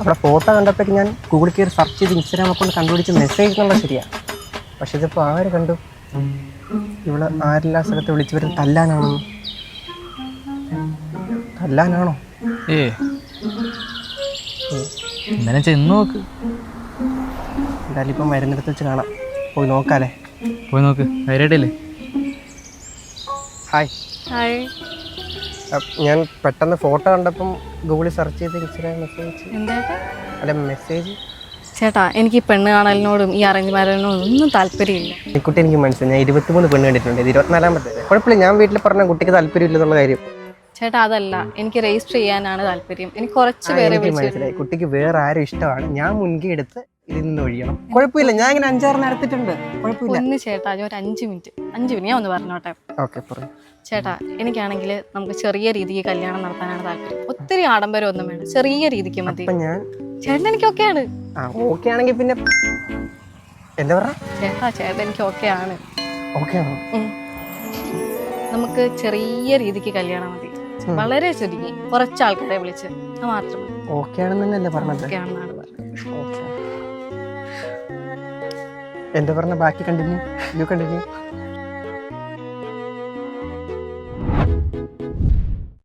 അവിടെ ഫോട്ടോ കണ്ടപ്പോഴേക്ക് ഞാൻ ഗൂഗിളിൽ കയറി സെർച്ച് ചെയ്ത് ഇൻസ്റ്റാഗ്രാം അക്കൗണ്ട് കണ്ടുപിടിച്ച് മെസ്സേജ് എന്നുള്ളത് ശരിയാണ്. പക്ഷെ ഇതിപ്പോൾ ആര് കണ്ടു? ഇവിടെ ആരെല്ലാ സ്ഥലത്ത് വിളിച്ച് വരും തല്ലാനാണോ? തല്ലാനാണോ? ഇന്നലെ ചെന്ന് നോക്ക്. എന്തായാലും ഇപ്പം വരുന്നിടത്ത് വെച്ച് കാണാം. പോയി നോക്കാല്ലേ? പോയി നോക്ക്, ധൈര്യമായിട്ടില്ലേ? ഹായ്. ഹായ്. ഞാൻ പെട്ടെന്ന് ഫോട്ടോ കണ്ടപ്പം ഗൂഗിളിൽ സെർച്ച് ചെയ്ത് ഇൻസ്റ്റാഗ്രാം മെസ്സേജ്. എന്താ അല്ല മെസ്സേജ്. ചേട്ടാ, എനിക്ക് ഈ പെണ്ണ് കാണലിനോടും ഈ അറേഞ്ച് മാരേജിനോടും ഒന്നും താല്പര്യമില്ല. ഈ കുട്ടി എനിക്ക് മനസ്സിലായി. ഞാൻ 23 പെണ്ണ് കണ്ടിട്ടുണ്ട്. ഇത് 24ാമത്തെ. കുഴപ്പമില്ല, ഞാൻ വീട്ടിൽ പറഞ്ഞ കുട്ടിക്ക് താല്പര്യമില്ലെന്നുള്ള കാര്യം. ചേട്ടാ, അതല്ല, എനിക്ക് രജിസ്റ്റർ ചെയ്യാനാണ് താല്പര്യം. എനിക്ക് കുറച്ച് പേരെ മനസ്സിലായി. കുട്ടിക്ക് വേറെ ആരും ഇഷ്ടമാണ്. ഞാൻ മുൻകൈ എടുത്ത് ഇതിൽ നിന്ന് ഒഴിയണം. കുഴപ്പമില്ല, ഞാൻ ഇങ്ങനെ 5-6 നടത്തിയിട്ടുണ്ട്. കുഴപ്പമില്ല. ഒന്ന് ചേട്ടാ, ഞാൻ ഒരു 5 മിനിറ്റ് ഞാൻ ഒന്ന് പറഞ്ഞോട്ടെ. ഓക്കെ, പറയൂ. ചേട്ടാ, എനിക്കാണെങ്കിൽ നമുക്ക് ചെറിയ രീതിക്ക് കല്യാണം നടത്താനാണ് താല്പര്യം. ഒത്തിരി ആഡംബരം ഒന്നും വേണ്ട, ചെറിയ രീതിക്ക് മതി. ചേട്ടൻ എനിക്ക് ഓക്കെയാണ്. ഓക്കെ ആണെങ്കിൽ പിന്നെ എന്താ പറഞ്ഞ? ചേട്ടൻ എനിക്ക് ഓക്കെ ആണ്. ഓക്കെ ആണോ? നമുക്ക് ചെറിയ രീതിക്ക് കല്യാണം മതി. വളരെ ചുരുങ്ങി കുറച്ച് ആൾക്കാരെ വിളിച്ച് മാത്രം മതി. ഓക്കെ ആണെന്നല്ലേ പറഞ്ഞത്? ഓക്കെ ആണെന്നാണ് പറഞ്ഞത്. എന്താ പറഞ്ഞ? ബാക്കി കണ്ടിന്യൂ.